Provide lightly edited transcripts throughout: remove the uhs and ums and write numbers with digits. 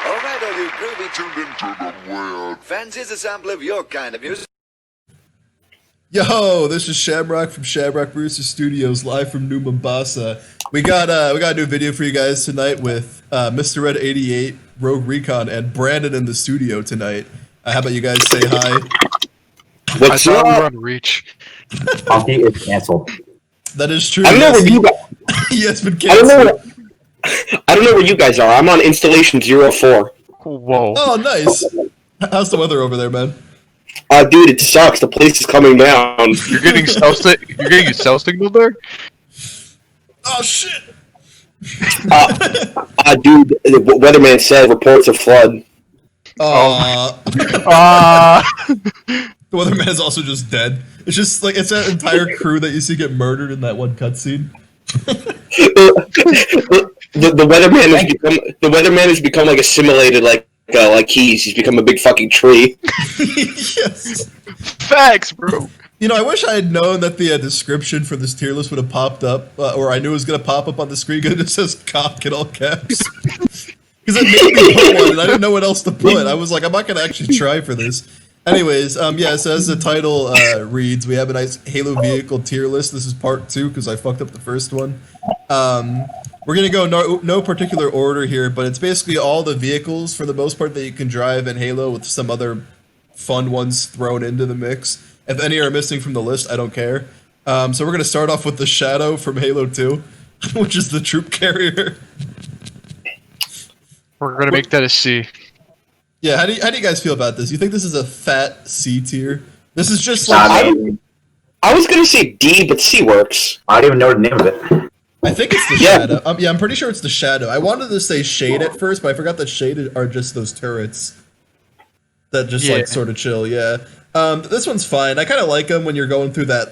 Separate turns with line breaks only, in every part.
Alright, all you groovy tuned into the weird. Fancies a sample of your kind of music?
Yo, this is Shamrock from Shamrock Brewster Studios, live from New Mombasa. We got a new video for you guys tonight with Mr. Red 88, Rogue Recon, and Brandon in the studio tonight. How about you guys say hi?
What's up? We're on Reach.
Honky is canceled.
That is true.
I don't know where you guys.
He has been canceled.
I don't know where you guys are. I'm on installation 04.
Whoa.
Oh, nice. How's the weather over there, man?
Dude, it sucks. The place is coming down.
You're getting a cell signal there?
Oh shit.
Dude, the weatherman said reports of flood.
The weatherman is also just dead. It's just like it's that entire crew that you see get murdered in that one cutscene.
The weatherman has become like assimilated like Keys. He's become a big fucking tree.
Yes.
Facts, bro.
You know, I wish I had known that the description for this tier list would have popped up, or I knew it was going to pop up on the screen because it says cock in all caps. Because it made me put one, and I didn't know what else to put. I was like, I'm not going to actually try for this. Anyways, yeah, so as the title reads, we have a nice Halo vehicle tier list. This is part 2 because I fucked up the first one. We're going to go no particular order here, but it's basically all the vehicles, for the most part, that you can drive in Halo with some other fun ones thrown into the mix. If any are missing from the list, I don't care. So we're going to start off with the Shadow from Halo 2, which is the troop carrier.
We're going to make that a C.
Yeah, how do you guys feel about this? You think this is a fat C tier? This is just like...
I was going to say D, but C works.
I don't even know the name of it.
I think it's the Shadow. Yeah, I'm pretty sure it's the Shadow. I wanted to say Shade at first, but I forgot that Shade are just those turrets that just like sort of chill. Yeah, this one's fine. I kind of like them when you're going through that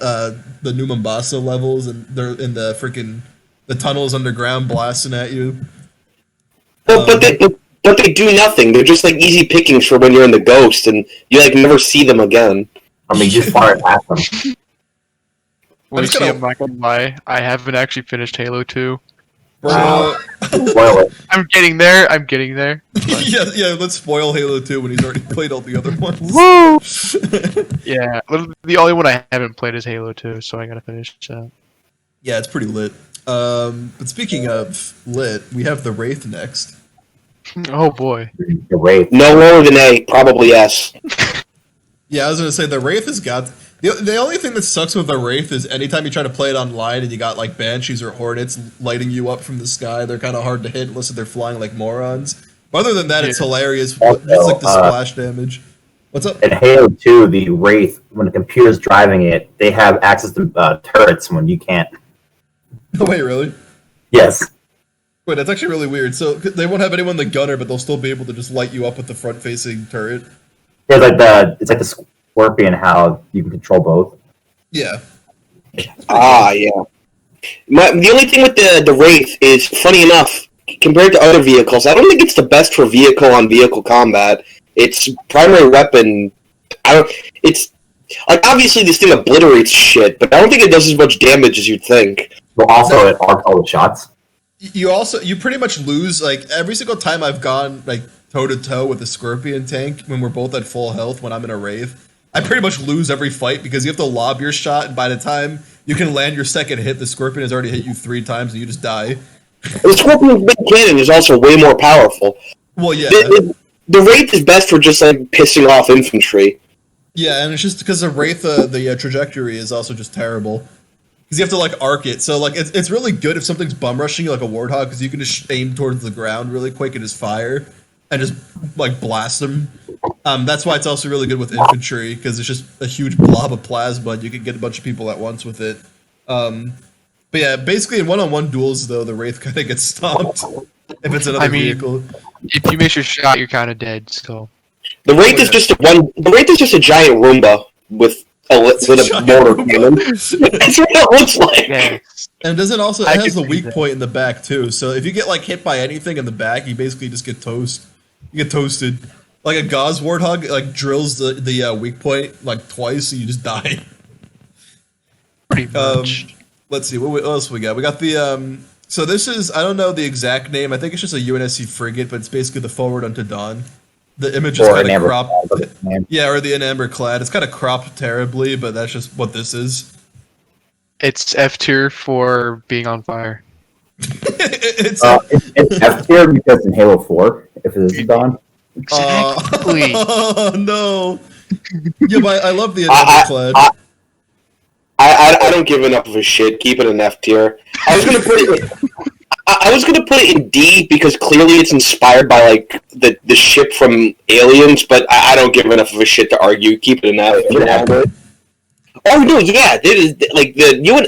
the New Mombasa levels and they're in the freaking the tunnels underground blasting at you.
But they do nothing. They're just like easy pickings for when you're in the Ghost and you like never see them again.
I mean, you just fire at them.
I'm not gonna lie. I haven't actually finished Halo 2.
Bro.
Spoil it.
I'm getting there.
yeah. Let's spoil Halo 2 when he's already played all the other ones.
Woo! Yeah, the only one I haven't played is Halo 2, so I gotta finish that.
Yeah, it's pretty lit. But speaking of lit, we have the Wraith next.
Oh boy.
The Wraith.
No lower than A, probably S.
Yeah, I was gonna say the Wraith has got the only thing that sucks with the Wraith is anytime you try to play it online and you got like Banshees or Hornets lighting you up from the sky, they're kind of hard to hit unless they're flying like morons. But other than that, it's hilarious.
Also,
it's like the splash damage. What's up?
In Halo 2, the Wraith, when the computer's driving it, they have access to turrets when you can't.
Oh, wait, really?
Yes.
Wait, that's actually really weird. So they won't have anyone in the gunner, but they'll still be able to just light you up with the front-facing turret.
Yeah, it's like the Scorpion, how you can control both.
Yeah.
Yeah. The only thing with the Wraith is, funny enough, compared to other vehicles, I don't think it's the best for vehicle-on-vehicle combat. Its primary weapon, it's like obviously this thing obliterates shit, but I don't think it does as much damage as you'd think.
But also, it arcs all the shots.
You pretty much lose, like, every single time I've gone, like, toe-to-toe with a Scorpion tank when we're both at full health when I'm in a Wraith, I pretty much lose every fight because you have to lob your shot, and by the time you can land your second hit, the Scorpion has already hit you 3 times and you just die.
The Scorpion's big cannon is also way more powerful.
Well, yeah.
The Wraith is best for just, like, pissing off infantry.
Yeah, and it's just because the Wraith, the trajectory is also just terrible. Because you have to, like, arc it. So, like, it's really good if something's bum rushing you like a Warthog, because you can just aim towards the ground really quick and just fire. And just, like, blast them. That's why it's also really good with infantry, because it's just a huge blob of plasma, and you can get a bunch of people at once with it. But yeah, basically in one-on-one duels, though, the Wraith kind of gets stomped. If it's another vehicle.
If you miss your shot, you're kind of dead, so...
The Wraith is just a giant Roomba with a mortar cannon. That's what it looks like.
Yeah.
And it has the weak point in the back too. So if you get like hit by anything in the back, you basically just get toasted. You get toasted. Like a Gauss Warthog like drills the weak point like twice, so you just die.
Pretty much.
Let's see what else we got. We got the So this is, I don't know the exact name. I think it's just a UNSC frigate, but it's basically the Forward Unto Dawn. The image is
Or
kind
an
of
amber
cropped.
clad, but
Yeah, or the amber clad. It's kind of cropped terribly, but that's just what this is.
It's F tier for being on fire.
It's
it's F tier because in Halo 4, if it is Dawn.
Exactly.
Oh no! Yeah, but I love the amber clad.
I don't give enough of a shit. Keep it in F tier. I was gonna put it. I was gonna put it in D because clearly it's inspired by like the ship from Aliens, but I don't give enough of a shit to argue. Keep it in F. Oh no, yeah, like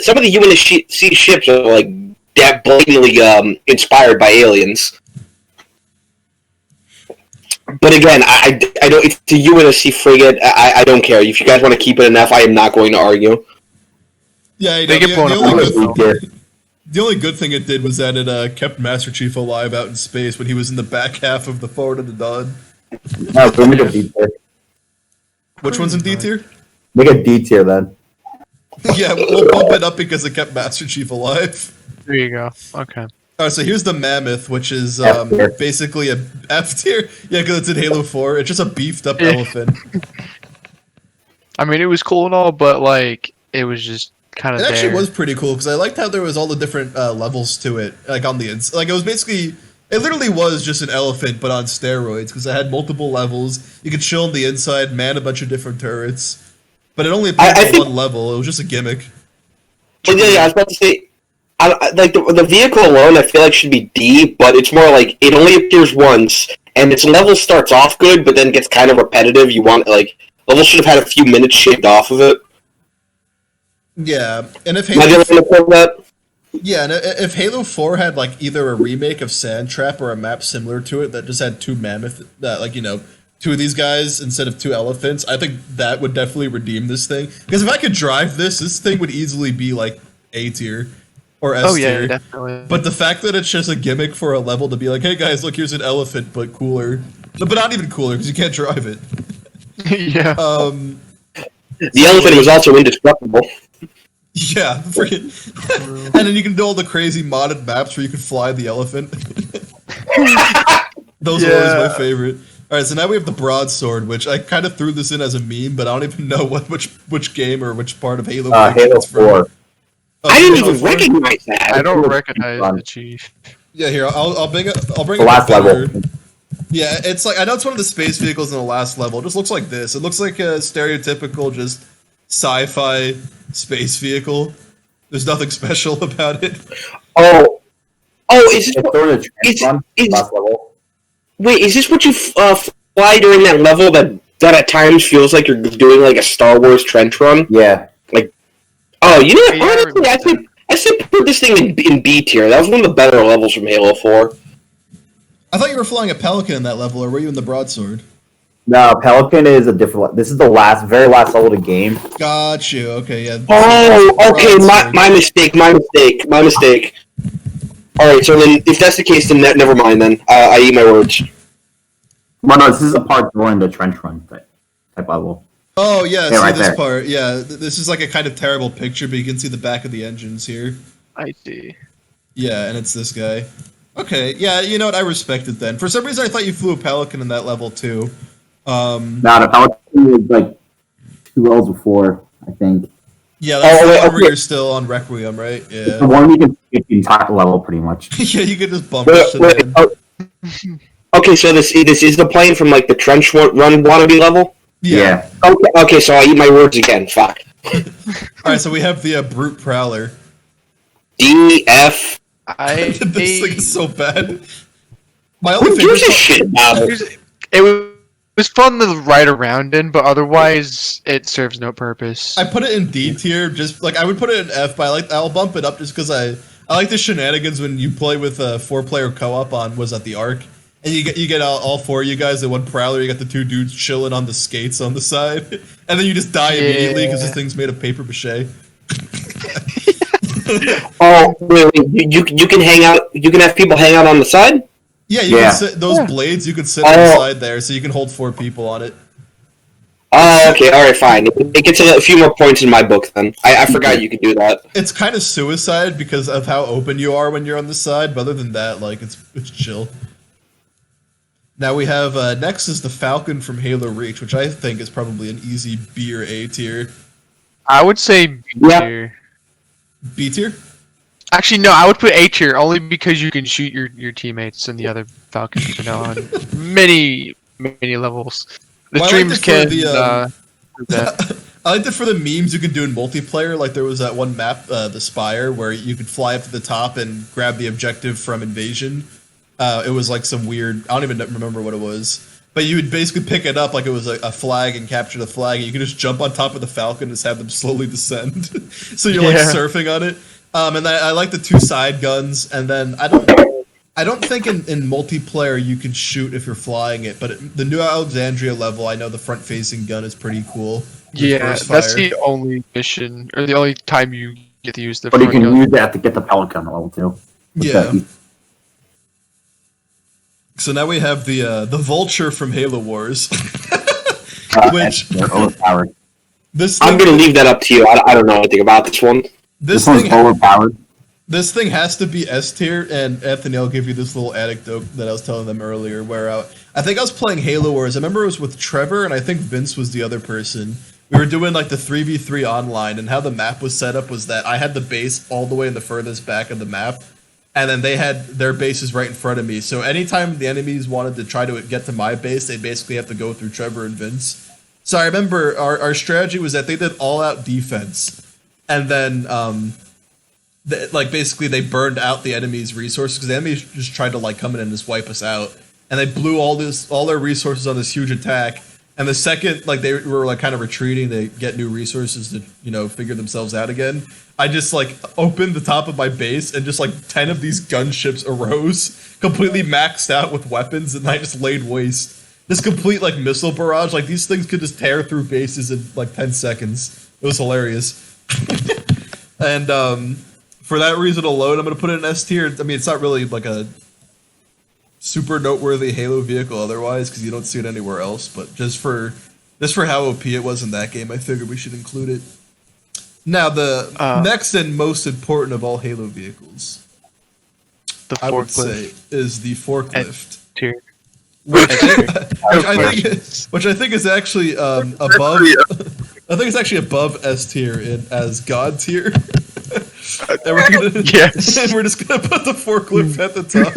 some of the UNSC ships are like that blatantly inspired by Aliens. But again, I don't. It's a UNSC frigate. I don't care. If you guys want to keep it in F, I am not going to argue.
Yeah, you know,
They get blown up.
the only good thing it did was that it kept Master Chief alive out in space when he was in the back half of the Forward of the Dawn.
No, so make a D tier.
Which one's in D tier?
Make a D tier then.
Yeah, we'll bump it up because it kept Master Chief alive.
There you go. Okay.
Alright, so here's the Mammoth, which is
F tier.
basically a F tier. Yeah, because it's in Halo 4. It's just a beefed up elephant.
I mean, it was cool and all, but like, it was just kind of.
It actually was pretty cool because I liked how there was all the different levels to it, like on the inside. Like it was basically, it literally was just an elephant but on steroids because it had multiple levels. You could chill on the inside, man a bunch of different turrets, but it only appeared on one level. It was just a gimmick.
But yeah, I was about to say, like the vehicle alone, I feel like should be D, but it's more like it only appears once, and its level starts off good, but then gets kind of repetitive. You want like level should have had a few minutes shaved off of it.
Yeah, and if
Am I the only one to feel that?
Yeah, and if Halo 4 had like either a remake of Sandtrap or a map similar to it that just had two mammoth, like, you know, two of these guys instead of two elephants, I think that would definitely redeem this thing. Because if I could drive this thing would easily be like A tier or S tier.
Oh yeah, definitely.
But the fact that it's just a gimmick for a level to be like, hey guys, look, here's an elephant, but cooler. But not even cooler because you can't drive it.
Yeah.
The elephant was also indestructible.
Yeah, freaking. And then you can do all the crazy modded maps where you can fly the elephant. Those are always my favorite. Alright, so now we have the broadsword, which I kind of threw this in as a meme, but I don't even know which game or which part of Halo.
Halo 4.
I didn't even recognize that.
I don't recognize the chief.
Yeah, here I'll bring it.
The last level.
Yeah, it's like I know it's one of the space vehicles in the last level. It just looks like this. It looks like a stereotypical just sci-fi space vehicle. There's nothing special about it.
Oh, is this
It's sort of last level.
wait? Is this what you fly during that level that at times feels like you're doing like a Star Wars trench run?
Yeah.
Oh, you know,
Yeah, I
honestly, I said put this thing in B tier. That was one of the better levels from Halo 4.
I thought you were flying a Pelican in that level, or were you in the broadsword?
No, Pelican is a different. This is the very last level of the game.
Got you. Okay, yeah.
Oh, okay,
Broadsword.
my mistake. All right, so then if that's the case, then never mind. Then I eat my words.
Well, no, this is a part during the trench run type level.
Oh yeah,
Yeah,
see
right
this
there.
part. Yeah, this is like a kind of terrible picture, but you can see the back of the engines here.
I see.
Yeah, and it's this guy. Okay, yeah, you know what? I respect it then. For some reason, I thought you flew a Pelican in that level too.
No, the Pelican was like 2 levels before, I think.
Yeah, that's
Oh,
the
wait,
one where
okay.
you're still on Requiem, right?
The
Yeah.
one you can skip the entire level pretty much.
Yeah, you could just bump this
Wait,
shit in.
okay, so this is the plane from like the trench run wannabe level.
Yeah.
Okay, so I eat my words again. Fuck.
Alright, so we have the Brute Prowler.
D F.
This thing is so bad. My
Who
only
gives a
favorite
shit about it?
It was fun to ride around in, but otherwise it serves no purpose.
I put it in D tier, just like I would put it in F, but I'll bump it up just because I like the shenanigans when you play with a 4-player co-op on was at the Ark, and you get all 4 of you guys in one Prowler. You got the 2 dudes chilling on the skates on the side, and then you just die immediately because this thing's made of paper mache.
Oh, wait, you can hang out. You can have people hang out on the side.
Yeah, you can sit those blades. You can sit on the side there, so you can hold 4 people on it.
Oh, okay, alright, fine. It gets a few more points in my book then. I forgot you could do that.
It's kind of suicide because of how open you are when you're on the side, but other than that, like, it's chill. Now we have, next is the Falcon from Halo Reach, which I think is probably an easy B or A tier.
I would say B tier.
B tier?
Actually, no, I would put A tier only because you can shoot your teammates and the other Falcons, on many levels. The streams can.
I liked it for the memes you could do in multiplayer. Like there was that one map, the Spire, where you could fly up to the top and grab the objective from Invasion. It was like some weird. I don't even remember what it was. But you would basically pick it up like it was a flag and capture the flag. And you could just jump on top of the Falcon and just have them slowly descend. So you're like surfing on it. And I like the 2 side guns. And then I don't think in multiplayer you can shoot if you're flying it. But the New Alexandria level, I know the front facing gun is pretty cool.
Yeah, that's the only mission or the only time you get to use the.
But you
front
can
gun.
use that to get the Pelican level 2.
Yeah. So now we have the Vulture from Halo Wars, which
they're overpowered.
I'm gonna leave that up to you. I don't know anything about this one.
This one's overpowered.
This thing has to be S tier, and Anthony, I'll give you this little anecdote that I was telling them earlier, where I think I was playing Halo Wars. I remember it was with Trevor, and I think Vince was the other person. We were doing like the 3v3 online, and how the map was set up was that I had the base all the way in the furthest back of the map, and then they had their bases right in front of me. So anytime the enemies wanted to try to get to my base, they basically have to go through Trevor and Vince. So I remember our strategy was that they did all-out defense, and then basically they burned out the enemy's resources because the enemies just tried to like come in and just wipe us out, and they blew all their resources on this huge attack. And the second like they were like kind of retreating to get new resources to figure themselves out again, I just like opened the top of my base and just like 10 of these gunships arose, completely maxed out with weapons, and I just laid waste. This complete like missile barrage, like these things could just tear through bases in like 10 seconds. It was hilarious. And for that reason alone, I'm gonna put it in S tier. I mean, it's not really like a super noteworthy Halo vehicle otherwise, because you don't see it anywhere else. But just for how OP it was in that game, I figured we should include it. Now, the next and most important of all Halo vehicles, I would say, is the forklift.
Tier.
Which I think is actually above. I think it's actually above S tier as God tier. And we're just gonna put the forklift at the top.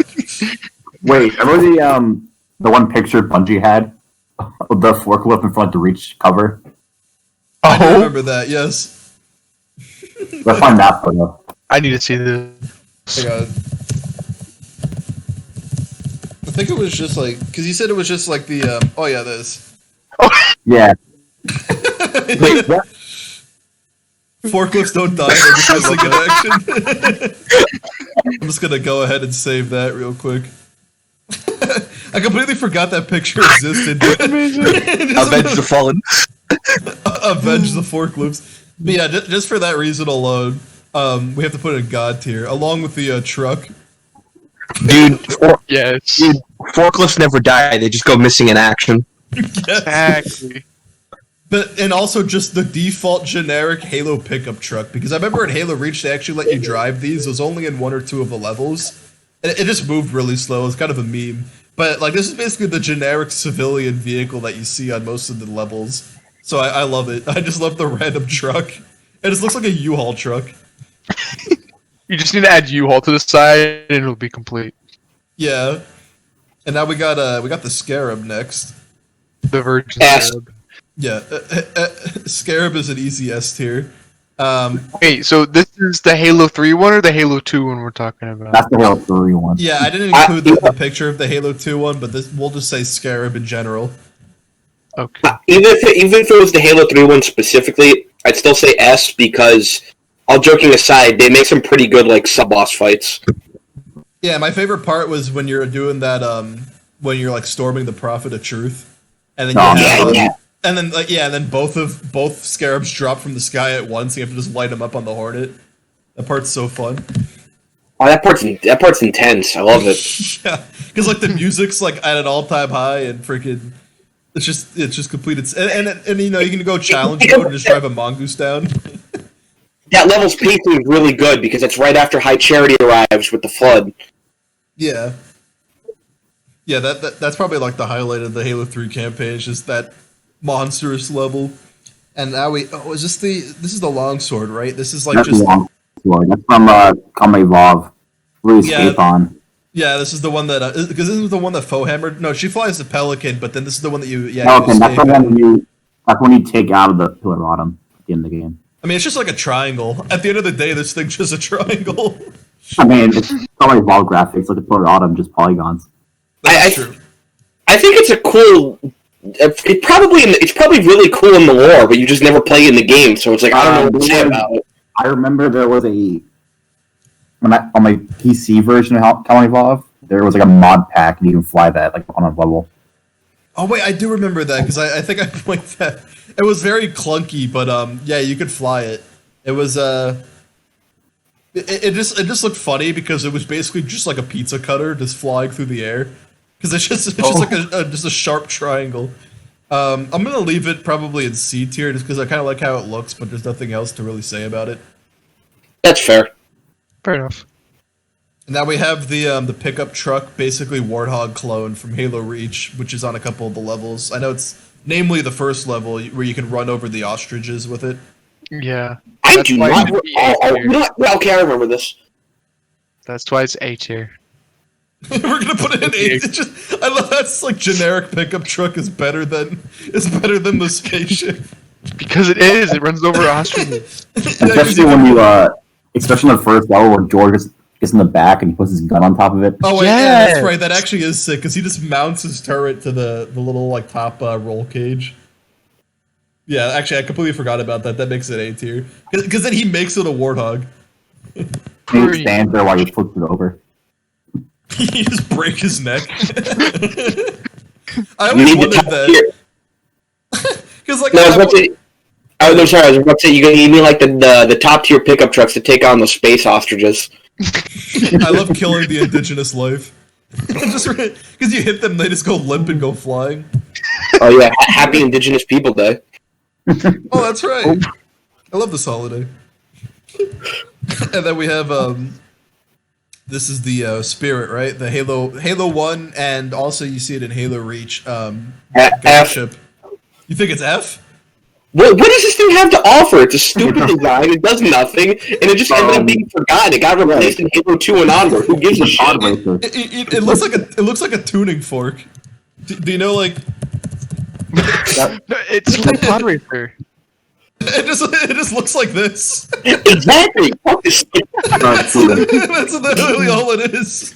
Wait, remember the one picture Bungie had of the forklift in front to reach cover?
I do remember that. Yes.
Let's find that photo.
I need to see this.
Hang on. I think it was just like because you said it was just like the this.
Yeah.
Wait, what? Forklifts don't die, they're just missing in action. I'm just gonna go ahead and save that real quick. I completely forgot that picture existed.
Avenge the Fallen.
Avenge the forklifts. But yeah, just for that reason alone, we have to put it in God tier, along with the truck.
Dude,
Yes.
dude, forklifts never die, they just go missing in action.
Exactly.
And also just the default generic Halo pickup truck, because I remember in Halo Reach they actually let you drive these. It was only in 1 or 2 of the levels. And it just moved really slow. It's kind of a meme. But like this is basically the generic civilian vehicle that you see on most of the levels. So I love it. I just love the random truck. It just looks like a U-Haul truck.
You just need to add U-Haul to the side and it'll be complete.
Yeah. And now we got the Scarab next.
The Virgin
S.
Scarab.
Yeah, Scarab is an easy S tier.
Wait, so this is the Halo 3 one or the Halo 2 one we're talking about?
That's the Halo 3 one.
Yeah, I didn't include the picture of the Halo 2 one, but we'll just say Scarab in general.
Okay.
Even if it was the Halo 3 one specifically, I'd still say S because, all joking aside, they make some pretty good like sub-boss fights.
Yeah, my favorite part was when you're doing that, when you're like storming the Prophet of Truth, and then and then both Scarabs drop from the sky at once. You have to just light them up on the Hornet. That part's so fun.
Oh, that part's intense. I love it.
Yeah, because like the music's like at an all-time high, and freaking It's just completed, and you know you can go challenge mode and just drive a mongoose down.
That level's pacing is really good because it's right after High Charity arrives with the flood.
Yeah. Yeah, that's probably like the highlight of the Halo 3 campaign, is just that monstrous level. And now is this is the longsword, right? This is like
That's
just
long sword. That's from Come Evolve. Where you escape on.
Yeah, this is the one that because this is the one that Fohammer. No, she flies the Pelican, but then this is the one that you
Pelican,
escape
that's when you take out of the Pillar Autumn at the end of the game.
I mean, it's just like a triangle. At the end of the day, this thing's just a triangle.
I mean, it's Come Evolve graphics, like a Pillar Autumn, just polygons.
That's true.
I think it's a cool. It's probably really cool in the lore, but you just never play in the game, so it's like I don't know what to say about it.
I remember there was on my PC version of Come Evolve, there was like a mod pack, and you can fly that like on a level.
Oh wait, I do remember that because I think I played that. It was very clunky, but yeah, you could fly it. It was it just looked funny because it was basically just like a pizza cutter just flying through the air. Because it's just like just a sharp triangle. I'm gonna leave it probably in C tier just because I kind of like how it looks, but there's nothing else to really say about it.
That's fair.
Fair enough.
And now we have the pickup truck, basically Warthog clone from Halo Reach, which is on a couple of the levels. I know it's namely the first level where you can run over the ostriches with it.
Yeah.
I do not. You know what? Okay, I remember this.
That's why it's A tier.
We're gonna put it in A. I love that's like generic pickup truck is better than the spaceship.
Because it is. It runs over ostriches.
Especially when especially in the first level where George gets in the back and he puts his gun on top of it.
Oh wait, yeah, that's right. That actually is sick because he just mounts his turret to the little like top roll cage. Yeah, actually, I completely forgot about that. That makes it A tier because then he makes it a Warthog.
He stands there while he flips it over.
You just break his neck. I always wondered that. Because like,
no, I was about to say you mean like the top tier pickup trucks to take on the space ostriches.
I love killing the indigenous life. Just because you hit them, they just go limp and go flying.
Oh yeah, Happy Indigenous People Day.
Oh, that's right. I love this holiday. And then we have this is the Spirit, right? The Halo 1, and also you see it in Halo Reach.
F.
Ship. You think it's F?
What does this thing have to offer? It's a stupid design. It does nothing, and it just ended up being forgotten. It got replaced in Halo 2 and onward. Who gives a shit?
It looks like a tuning fork. Do you know like?
No, it's like Pod Racer.
It just looks like this.
Exactly. Fuck this thing.
That's literally all it is.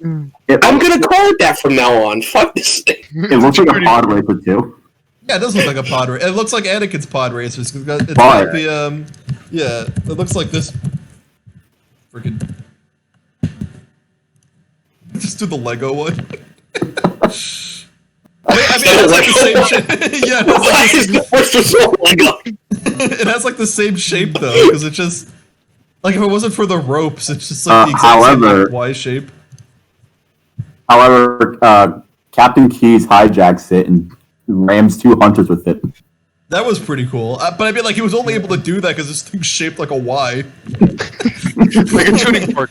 I'm gonna call it that from now on. Fuck this thing.
It looks like a pod racer too.
Yeah, it does look like a pod racer. It looks like Anakin's pod racers. It's got the yeah, it looks like this. Freaking. Just do the Lego one. I mean, it has like the same shape. Yeah, it has like the same shape though, because it's just like if it wasn't for the ropes, it's just like the exact same like, Y shape.
However, Captain Keyes hijacks it and rams 2 hunters with it.
That was pretty cool, but I mean, like he was only able to do that because this thing's shaped like a Y.
Like a tuning fork.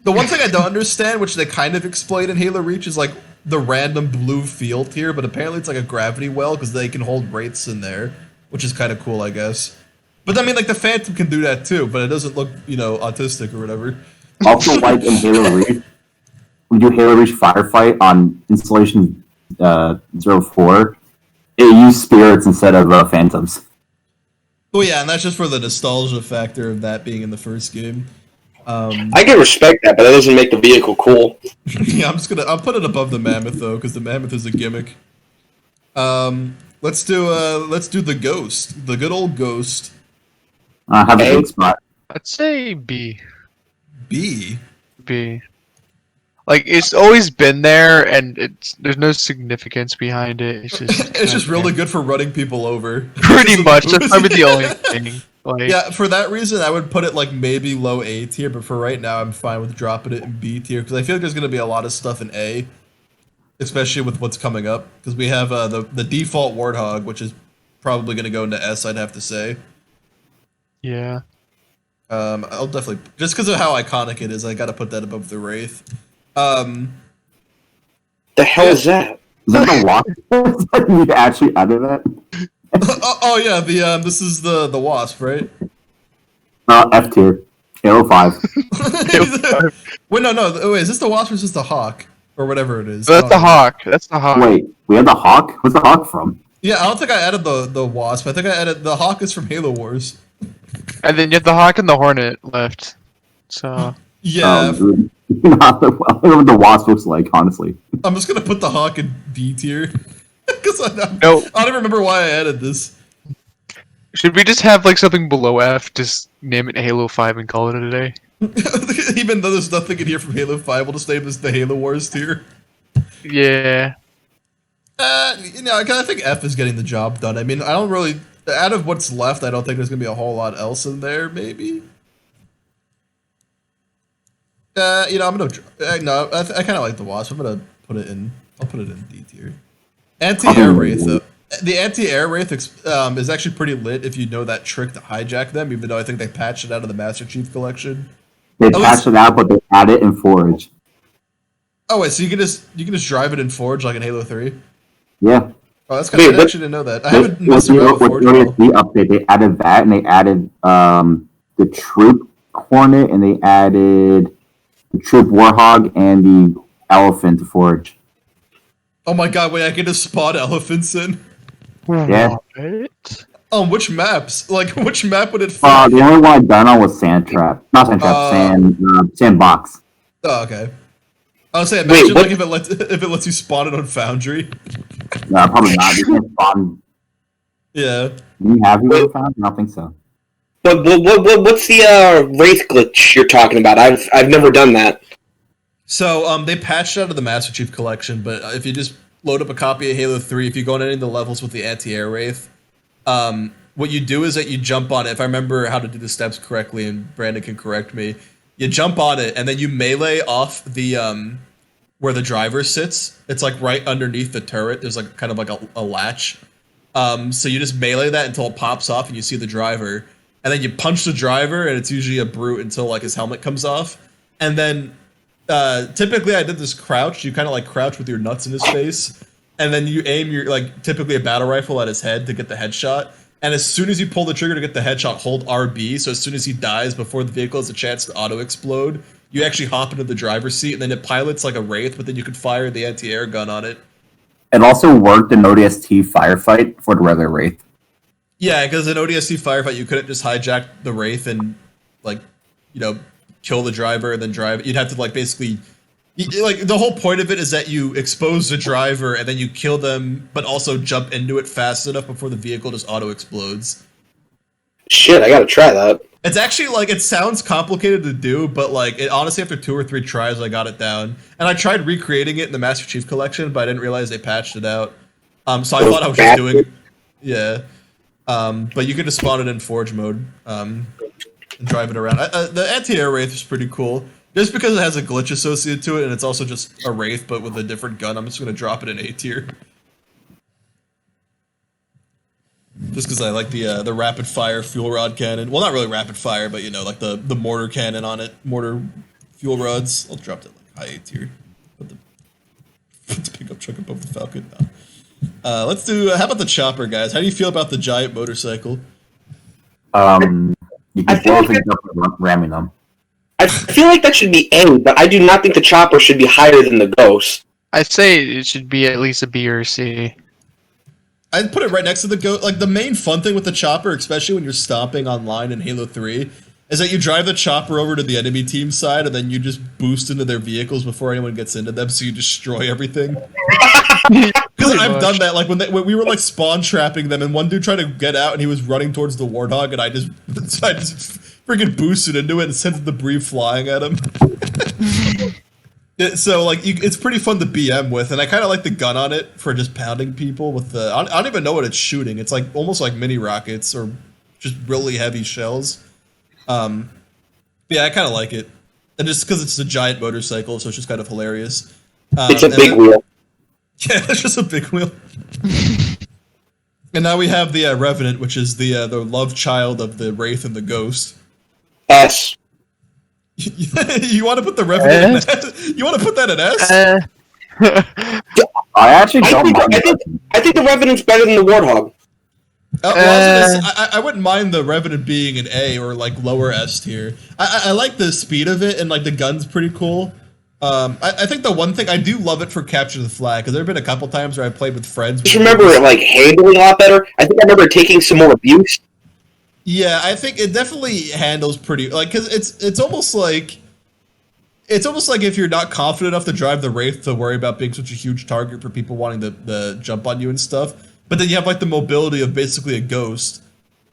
The one thing I don't understand, which they kind of explain in Halo Reach, is like the random blue field here, but apparently it's like a gravity well because they can hold wraiths in there, which is kind of cool, I guess. But I mean, like the Phantom can do that too, but it doesn't look, autistic or whatever.
Also, like in Halo Reach, we do Halo Reach Firefight on installation 04. It used spirits instead of phantoms.
Oh yeah, and that's just for the nostalgia factor of that being in the first game.
I can respect that, but that doesn't make the vehicle cool.
Yeah, I'll put it above the Mammoth though, because the Mammoth is a gimmick. Let's do the Ghost, the good old Ghost.
Have a good spot.
I'd say B.
B.
Like it's always been there, and there's no significance behind it. It's just
it's just really good for running people over.
Pretty much. That's probably the only thing. Like,
yeah, for that reason, I would put it like maybe low A tier, but for right now, I'm fine with dropping it in B tier because I feel like there's gonna be a lot of stuff in A. especially with what's coming up, because we have the default Warthog, which is probably going to go into S. I'd have to say.
Yeah.
I'll definitely, just because of how iconic it is, I got to put that above the Wraith.
The hell is that?
Is that the Wasp? You actually added that?
Oh yeah, this is the Wasp, right?
F tier. Halo 5.
Wait, no. Wait, is this the Wasp or is this the Hawk? Or whatever it is.
That's the Hawk. That's the Hawk.
Wait, we have the Hawk? What's the Hawk from?
Yeah, I don't think I added the Wasp. I think I added the Hawk is from Halo Wars.
And then you have the Hawk and the Hornet left. So
Yeah,
Not the, I don't know what the Wasp looks like, honestly.
I'm just gonna put the Hawk in D tier. Because I
no.
don't remember why I added this.
Should we just have like something below F? Just name it Halo 5 and call it a day.
Even though there's nothing in here from Halo 5, we'll just name this the Halo Wars tier.
Yeah.
I kind of think F is getting the job done. I mean, I don't really, out of what's left, I don't think there's gonna be a whole lot else in there. Maybe. I'm gonna. No, I kind of like the Wasp. I'm gonna put it in. I'll put it in D tier. Anti-air Wraith, though. The anti-air Wraith is actually pretty lit if you know that trick to hijack them. Even though I think they patched it out of the Master Chief Collection.
They patched it out, but they add it in Forge.
Oh wait, so you can just drive it in Forge like in Halo 3?
Yeah.
Oh, that's kind of. I actually didn't know that. I haven't messed around with Forge.
With the update, they added that, and they added the Troop Hornet, and they added the Troop Warhog and the Elephant to Forge.
Oh my god, wait, I can just spawn elephants in?
Yeah.
What?
Which maps? Like, which map would it fit?
The only one I've done on was Sand Trap. Not Sand Trap, Sandbox.
Oh, okay. I was saying, imagine like if it lets you spawn it on Foundry.
No, probably not. You can't spawn.
Yeah.
Do you have you found? I don't think so.
But what's the Wraith glitch you're talking about? I've never done that.
So they patched out of the Master Chief Collection, but if you just load up a copy of Halo 3, if you go on any of the levels with the anti-air Wraith, what you do is that you jump on it. If I remember how to do the steps correctly, and Brandon can correct me, you jump on it and then you melee off the where the driver sits. It's like right underneath the turret. There's like kind of like a latch. So you just melee that until it pops off and you see the driver, and then you punch the driver, and it's usually a brute until like his helmet comes off, and then. Typically I did this crouch. You kind of like crouch with your nuts in his face, and then you aim your like typically a battle rifle at his head to get the headshot. And as soon as you pull the trigger to get the headshot, hold RB. So as soon as he dies, before the vehicle has a chance to auto explode, you actually hop into the driver's seat, and then it pilots like a Wraith, but then you can fire the anti-air gun on it.
It also worked in ODST firefight for the regular Wraith.
Yeah, because in ODST firefight, you couldn't just hijack the Wraith and like, kill the driver and then drive. You'd have to like basically, like the whole point of it is that you expose the driver and then you kill them, but also jump into it fast enough before the vehicle just auto explodes.
Shit, I gotta try that.
It's actually like, it sounds complicated to do, but like it honestly after 2 or 3 tries I got it down. And I tried recreating it in the Master Chief Collection, but I didn't realize they patched it out. So I thought I was just doing, yeah. But you can just spawn it in Forge mode. And drive it around. The anti-air Wraith is pretty cool. Just because it has a glitch associated to it, and it's also just a Wraith, but with a different gun, I'm just going to drop it in A tier. Just because I like the rapid-fire fuel rod cannon. Well, not really rapid-fire, but, like the mortar cannon on it. Mortar fuel rods. I'll drop that like high A tier. Put the pickup truck above the Falcon. No. Let's do... how about the chopper, guys? How do you feel about the giant motorcycle?
You can ramming them.
I feel like that should be A, but I do not think the chopper should be higher than the Ghost.
I'd say it should be at least a B or a C.
I'd put it right next to the Ghost. Like, the main fun thing with the chopper, especially when you're stomping online in Halo 3, is that you drive the chopper over to the enemy team side, and then you just boost into their vehicles before anyone gets into them, so you destroy everything. Because I've done that, like, when we were, like, spawn trapping them, and one dude tried to get out, and he was running towards the Warthog, and I just freaking boosted into it and sent debris flying at him. So, like, it's pretty fun to BM with, and I kind of like the gun on it for just pounding people with the... I don't even know what it's shooting. It's, like, almost like mini rockets, or just really heavy shells. Yeah, I kind of like it. And just because it's a giant motorcycle, so it's just kind of hilarious.
It's a big wheel.
Yeah, it's just a big wheel. And now we have the Revenant, which is the love child of the Wraith and the Ghost.
S.
You want to put the Revenant in S? You want to put that in S?
I actually don't mind.
I think the Revenant's better than the Warthog.
I wouldn't mind the Revenant being an A or like lower S tier. I like the speed of it and like the gun's pretty cool. I think the one thing I do love it for capture the flag because there have been a couple times where I played with friends.
Just remember it like handling a lot better. I think I remember taking some more abuse.
Yeah, I think it definitely handles pretty like because it's almost like if you're not confident enough to drive the Wraith to worry about being such a huge target for people wanting to jump on you and stuff. But then you have like the mobility of basically a Ghost,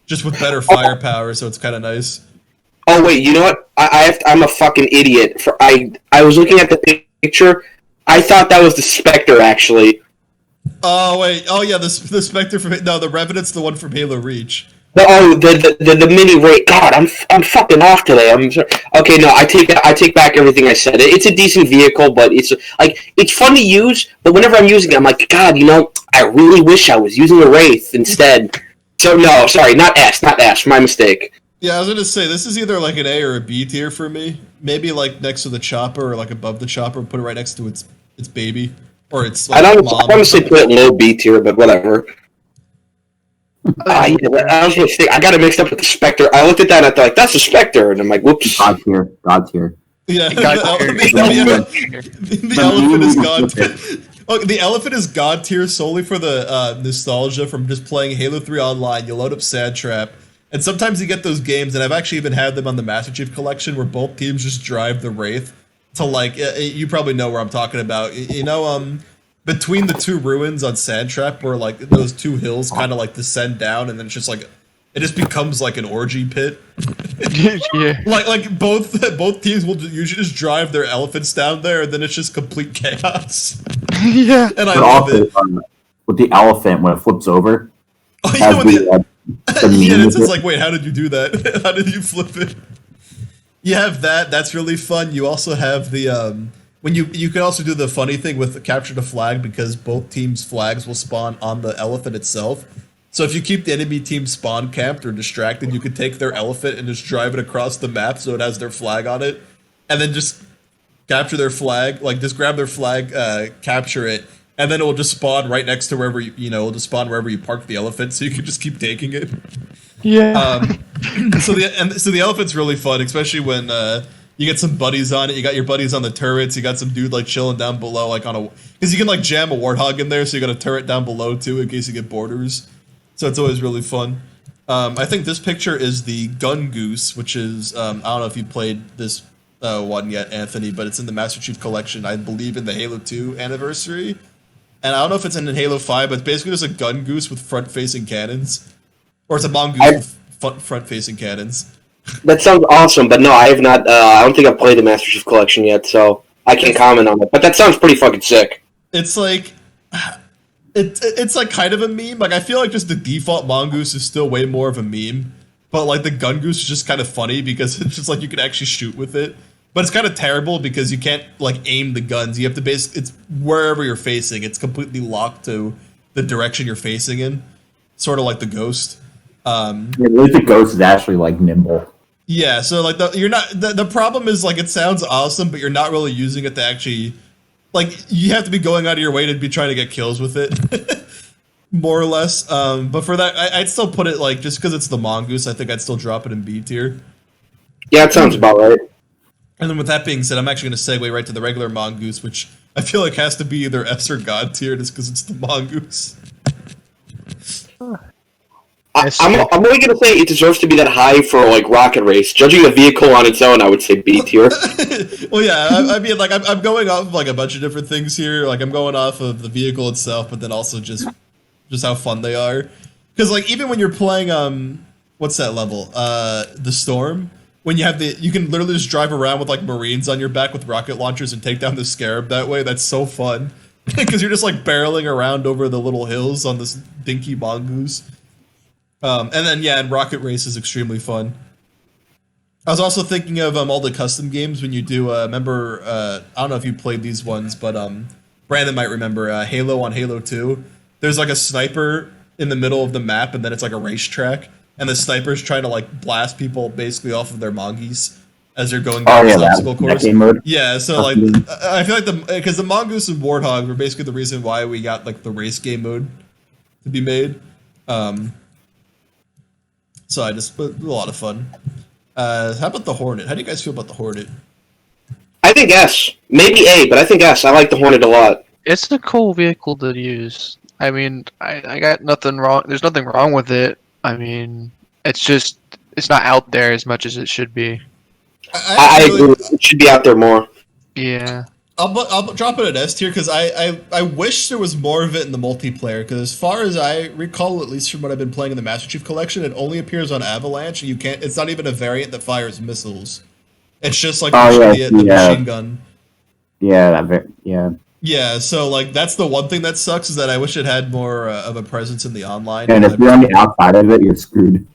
just with better firepower, so it's kind of nice.
Oh wait, you know what? I'm a fucking idiot. I was looking at the picture. I thought that was the Spectre actually.
Oh wait, oh yeah, the Spectre from the Revenant's the one from Halo Reach.
The mini Wraith. God, I'm fucking off today. I'm sorry. Okay, no, I take back everything I said. It's a decent vehicle, but it's fun to use. But whenever I'm using it, I'm like, God, I really wish I was using the Wraith instead. So no, sorry, not S, my mistake.
Yeah, I was gonna say this is either like an A or a B tier for me. Maybe like next to the chopper or like above the chopper, put it right next to its baby or its like,
I'd
mom.
honestly put it low B tier, but whatever. I was gonna say I got it mixed up with the Spectre. I looked at that and I thought like, that's a Spectre, and I'm like, whoops.
God tier.
Yeah,
The
the elephant is God tier. Oh, the elephant is God tier solely for the nostalgia from just playing Halo 3 online. You load up Sandtrap, and sometimes you get those games, and I've actually even had them on the Master Chief Collection where both teams just drive the Wraith to like, you probably know where I'm talking about. Between the two ruins on Sandtrap where like those two hills kind of like descend down, and then it's just like, it just becomes like an orgy pit.
Yeah.
Like both teams will usually just drive their elephants down there, and then it's just complete chaos.
Yeah.
And I
But
love
also,
it.
with the elephant, when it flips over,
Oh,
has
yeah, when
the
yeah,
meme
it's
with
just
it.
like, wait, how did you do that? How did you flip it? You have that. That's really fun. You also have the when you can also do the funny thing with capture the flag because both teams' flags will spawn on the elephant itself. So if you keep the enemy team spawn camped or distracted, you can take their elephant and just drive it across the map so it has their flag on it, and then just capture their flag. Like just grab their flag, capture it, and then it will just spawn right next to wherever it'll just spawn wherever you park the elephant, so you can just keep taking it.
Yeah.
So the elephant's really fun, especially when you get some buddies on it. You got your buddies on the turrets. You got some dude like chilling down below, like on a because you can like jam a warthog in there, so you got a turret down below too in case you get borders. So it's always really fun. I think this picture is the Gun Goose, which is I don't know if you played this one yet, Anthony, but it's in the Master Chief Collection, I believe, in the Halo 2 anniversary. And I don't know if it's in Halo 5, but it's basically just a gun goose with front-facing cannons. Or it's a mongoose with front-facing cannons.
That sounds awesome, but no, I have not. I don't think I've played the Master Chief Collection yet, so I can't comment on it. But that sounds pretty fucking sick.
It's like it's like kind of a meme. Like I feel like just the default mongoose is still way more of a meme, but like the gun goose is just kind of funny because it's just like you can actually shoot with it. But it's kind of terrible because you can't like aim the guns. You have to it's wherever you're facing. It's completely locked to the direction you're facing in, sort of like the Ghost.
At least the Ghost is actually like nimble.
Yeah, so like the problem is like it sounds awesome, but you're not really using it to actually like you have to be going out of your way to be trying to get kills with it, more or less. But for that, I'd still put it like just because it's the mongoose. I think I'd still drop it in B tier.
Yeah, that sounds about right.
And then with that being said, I'm actually going to segue right to the regular mongoose, which I feel like has to be either S or God tier, just because it's the mongoose.
I'm only gonna say it deserves to be that high for like Rocket Race. Judging the vehicle on its own, I would say B tier.
Well, yeah, I mean, like I'm going off of like a bunch of different things here. Like I'm going off of the vehicle itself, but then also just how fun they are. Because like even when you're playing what's that level? The Storm. When you can literally just drive around with like Marines on your back with rocket launchers and take down the Scarab that way. That's so fun because you're just like barreling around over the little hills on this dinky mongoose. And then yeah, and Rocket Race is extremely fun. I was also thinking of all the custom games when you do. Remember, I don't know if you played these ones, but Brandon might remember Halo on Halo 2. There's like a sniper in the middle of the map, and then it's like a racetrack, and the sniper's trying to like blast people basically off of their mongoose as they're going down this obstacle course.
Game mode.
Yeah, so like I feel like because the mongoose and warthog were basically the reason why we got like the race game mode to be made. So I just a lot of fun. How about the Hornet? How do you guys feel about the Hornet?
I think S. Maybe A, but I think S. I like the Hornet a lot.
It's a cool vehicle to use. I mean, I got nothing wrong. There's nothing wrong with it. I mean, it's just it's not out there as much as it should be.
I agree. It should be out there more.
Yeah.
I'll drop it at S tier because I wish there was more of it in the multiplayer, because as far as I recall, at least from what I've been playing in the Master Chief Collection, it only appears on Avalanche. You can't. It's not even a variant that fires missiles. It's just like the machine gun.
Yeah, yeah.
Yeah, so like that's the one thing that sucks, is that I wish it had more of a presence in the online.
And if you're on the outside of it, you're screwed.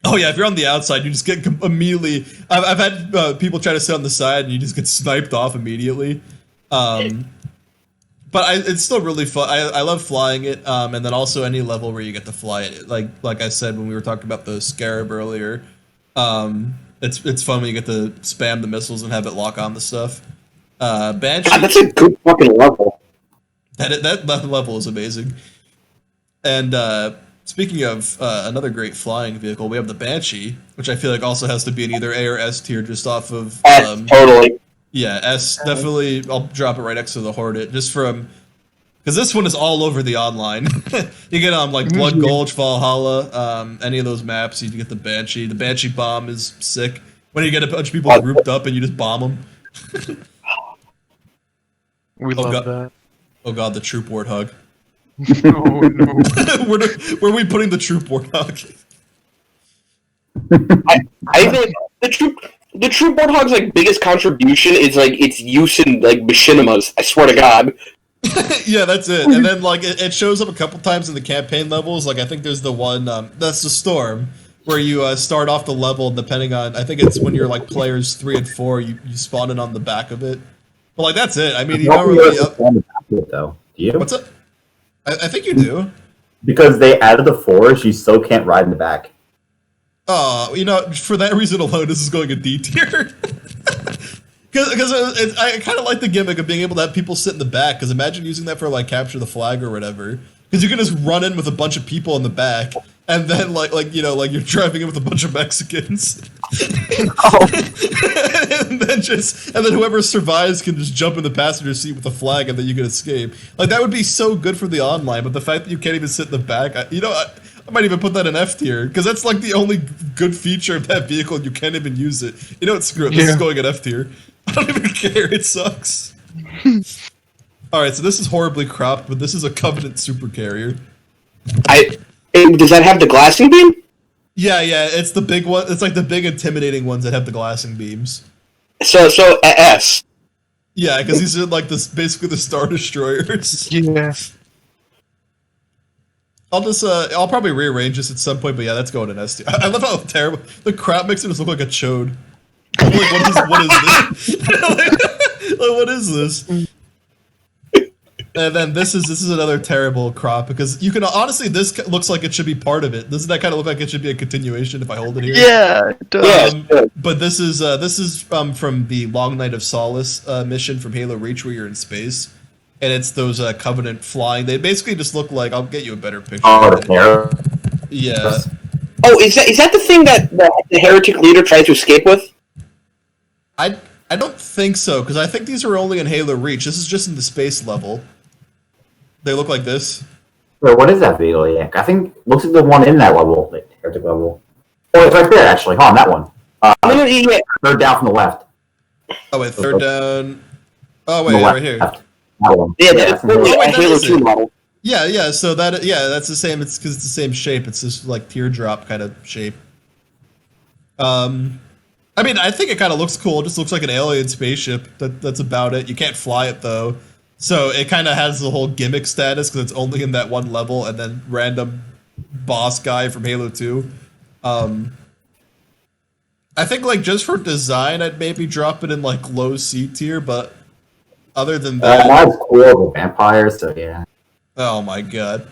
Oh yeah, if you're on the outside, you just get immediately. I've had people try to sit on the side, and you just get sniped off immediately. But it's still really fun. I love flying it, and then also any level where you get to fly it. Like I said when we were talking about the Scarab earlier, it's fun when you get to spam the missiles and have it lock on the stuff. Banshee.
God, that's a good fucking level.
That level is amazing. And speaking of another great flying vehicle, we have the Banshee, which I feel like also has to be in either A or S tier, just off of.
S, totally.
Yeah, S definitely. I'll drop it right next to the Hornet, just from because this one is all over the online. You get like Blood Gulch, Valhalla, any of those maps, you get the Banshee. The Banshee bomb is sick. When you get a bunch of people grouped up and you just bomb them.
We love that.
Oh god, the troop warthog.
Oh no.
Where are we putting the troop warthog?
I think the troop warthog's like biggest contribution is like its use in like machinimas. I swear to God.
Yeah, that's it. And then like it shows up a couple times in the campaign levels. Like I think there's the one that's the Storm, where you start off the level depending on, I think it's when you're like players 3 and 4, you spawn in on the back of it. But like that's it. I mean, you don't really
on the back of it, though. Do you?
What's up? I think you do.
Because they added the force, you still can't ride in the back.
Oh, for that reason alone, this is going a D tier. Because I kind of like the gimmick of being able to have people sit in the back. Because imagine using that for like capture the flag or whatever. Because you can just run in with a bunch of people in the back, and then like you're driving in with a bunch of Mexicans. and then whoever survives can just jump in the passenger seat with the flag, and then you can escape. Like that would be so good for the online. But the fact that you can't even sit in the back, I might even put that in F tier, because that's like the only good feature of that vehicle, and you can't even use it. You know what? Screw it. This is going at F tier. I don't even care. It sucks. Alright, so this is horribly cropped, but this is a Covenant super carrier.
Does that have the glassing beam?
Yeah, it's the big one. It's like the big intimidating ones that have the glassing beams.
So S.
Yeah, because these are like basically the Star Destroyers.
Yeah.
I'll probably rearrange this at some point, but yeah, that's going in S tier. I love how terrible the crap makes it just look like a chode. I'm like, what is this? Like, what is this? And then this is another terrible crop, because you can honestly, this looks like it should be part of it. Doesn't that kind of look like it should be a continuation if I hold it here?
Yeah, it does.
But this is from the Long Night of Solace mission from Halo Reach, where you're in space, and it's those Covenant flying. They basically just look like, I'll get you a better picture.
Oh, the hair.
Yeah.
Oh, is that the thing that the heretic leader tries to escape with?
I don't think so, because I think these are only in Halo Reach. This is just in the space level. They look like this.
Wait, what is that vehicle? Yeah, I think looks like the one in that level, the heretic level. Oh, it's right there, actually. Hold on, that one.
Yeah.
Third down from the left.
Oh wait, third down. Oh wait,
Left,
right here.
left. That one.
Yeah, that's
Oh, wait,
a Halo
that is
2
it.
model.
Yeah, so that's the same. It's because it's the same shape. It's this like teardrop kind of shape. I mean, I think it kind of looks cool. It just looks like an alien spaceship. That's about it. You can't fly it though, so it kind of has the whole gimmick status because it's only in that one level, and then random boss guy from Halo 2. I think like just for design, I'd maybe drop it in like low C tier, but other than that,
Not as cool as a vampire, so yeah.
oh my god.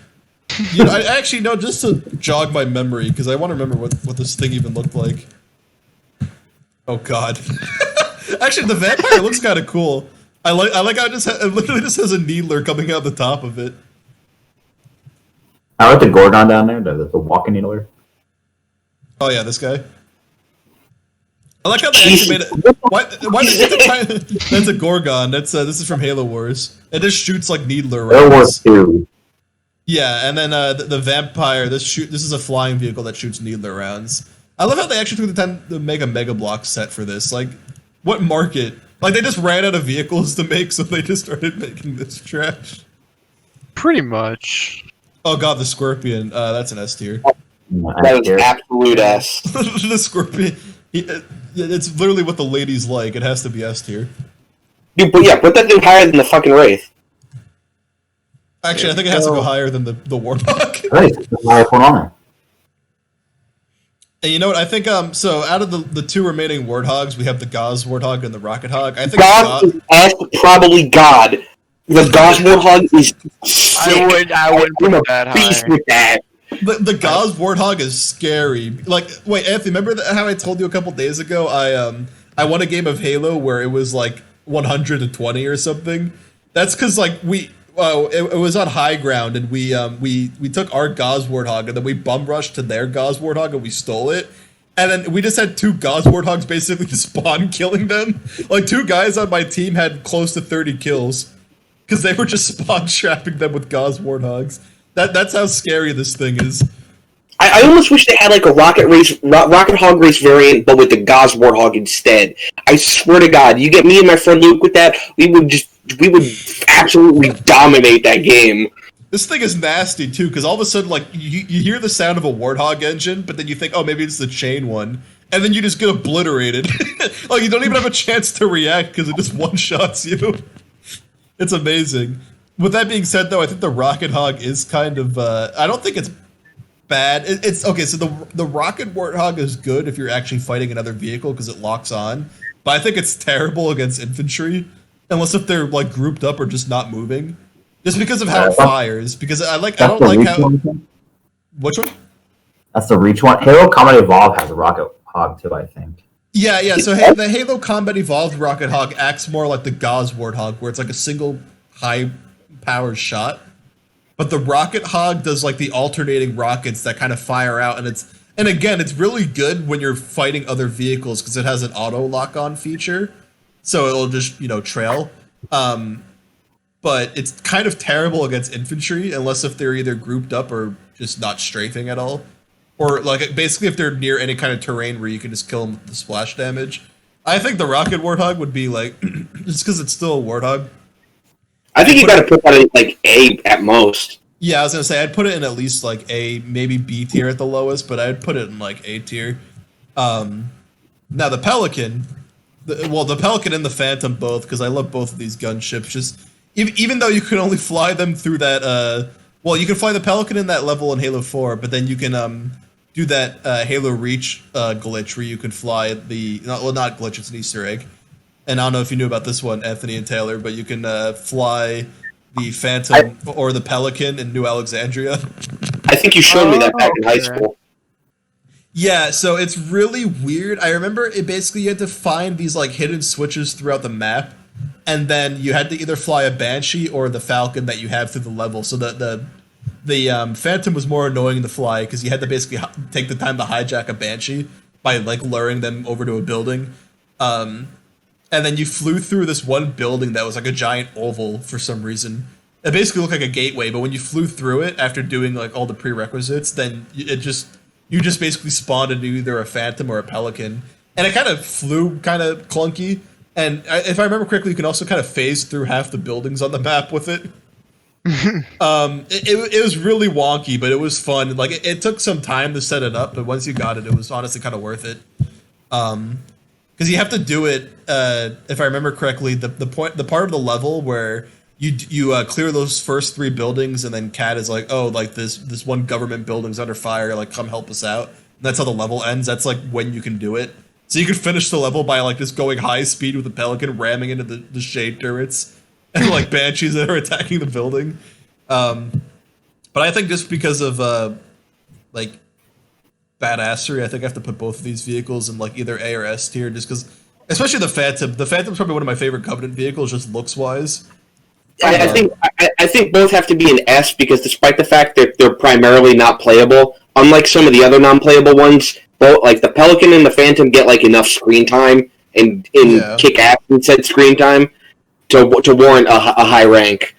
You know, I actually know, just to jog my memory, because I want to remember what this thing even looked like. Oh god. Actually, the vampire looks kind of cool. I like how it literally just has a needler coming out the top of it.
I like the Gorgon down there, the walking needler.
Oh yeah, this guy. I like how they actually made it. Why did they That's a Gorgon. This is from Halo Wars. It just shoots like needler
Halo
rounds.
Wars 2.
Yeah, and then the vampire. This is a flying vehicle that shoots needler rounds. I love how they actually took the time to make a Mega Block set for this. Like, what market? Like, they just ran out of vehicles to make, so they just started making this trash.
Pretty much.
Oh god, the Scorpion. That's an S tier.
That was absolute S.
The Scorpion. It's literally what the ladies like. It has to be S tier.
Dude, but yeah, put that thing higher than the fucking Wraith.
Actually, I think it has to go higher than the Warthog.
Nice. That's my iPhone on there.
And you know what? I think so out of the two remaining Warthogs, we have the Gauss Warthog and the Rocket Hog. I think
God is S, probably God. The Gauss Warthog is sick.
I wouldn't put
I'm
that
a beast
high.
with that.
the Gauss Warthog is scary. Like, wait, Anthony, remember how I told you a couple days ago? I won a game of Halo where it was like 120 or something. That's because like it was on high ground, and we took our Gauss Warthog, and then we bum rushed to their Gauss Warthog, and we stole it. And then we just had two Gauss Warthogs basically spawn killing them. Like, two guys on my team had close to 30 kills because they were just spawn trapping them with Gauss Warthogs. That's how scary this thing is.
I almost wish they had like a Rocket Hog race variant, but with the Gauss Warthog instead. I swear to God, you get me and my friend Luke with that, we would absolutely dominate that game.
This thing is nasty too, because all of a sudden, like, you hear the sound of a Warthog engine, but then you think, oh, maybe it's the chain one, and then you just get obliterated. Like, you don't even have a chance to react because it just one-shots you. It's amazing. With that being said, though, I think the Rocket Hog is kind of, I don't think it's bad. It's okay, so the Rocket Warthog is good if you're actually fighting another vehicle because it locks on, but I think it's terrible against infantry, unless if they're, like, grouped up or just not moving. Just because of how it fires. Because I don't like how. Which one?
That's the Reach one. Halo Combat Evolved has a Rocket Hog too, I think.
Yeah. So the Halo Combat Evolved Rocket Hog acts more like the Gauss Warthog, where it's like a single high-powered shot. But the Rocket Hog does like the alternating rockets that kind of fire out, and again, it's really good when you're fighting other vehicles because it has an auto lock-on feature, so it'll just trail. But it's kind of terrible against infantry, unless if they're either grouped up or just not strafing at all. Or, like, basically if they're near any kind of terrain where you can just kill them with the splash damage. I think the Rocket Warthog would be, like, just because it's still a Warthog.
I think you gotta put that in, like, A at most.
Yeah, I was gonna say, I'd put it in at least, like, A, maybe B tier at the lowest, but I'd put it in, like, A tier. Now, the Pelican... the Pelican and the Phantom both, because I love both of these gunships, just... Even though you can only fly them through that, you can fly the Pelican in that level in Halo 4, but then you can do that Halo Reach glitch where you can fly not glitch, it's an Easter egg. And I don't know if you knew about this one, Anthony and Taylor, but you can fly the Phantom or the Pelican in New Alexandria.
I think you showed me that back in high school.
Yeah, so it's really weird. I remember it basically you had to find these like hidden switches throughout the map. And then you had to either fly a Banshee or the Falcon that you have through the level. So the Phantom was more annoying to fly because you had to basically take the time to hijack a Banshee by like luring them over to a building. And then you flew through this one building that was like a giant oval for some reason. It basically looked like a gateway, but when you flew through it after doing like all the prerequisites, then you just basically spawned into either a Phantom or a Pelican. And it kind of flew kind of clunky. And if I remember correctly, you can also kind of phase through half the buildings on the map with it. It was really wonky, but it was fun. Like it took some time to set it up, but once you got it, it was honestly kind of worth it. Because you have to do it. If I remember correctly, the part of the level where you clear those first 3 buildings, and then Cat is like, oh, like this one government building's under fire, like come help us out. And that's how the level ends. That's like when you can do it. So you could finish the level by like just going high speed with the Pelican, ramming into the shade turrets, and like banshees that are attacking the building. But I think just because of like badassery, I think I have to put both of these vehicles in like either A or S tier, just because, especially the Phantom. The Phantom's probably one of my favorite Covenant vehicles, just looks wise.
I think both have to be an S because despite the fact that they're primarily not playable, unlike some of the other non-playable ones, both like the Pelican and the Phantom get like enough screen time and kick ass and said screen time to warrant a high rank.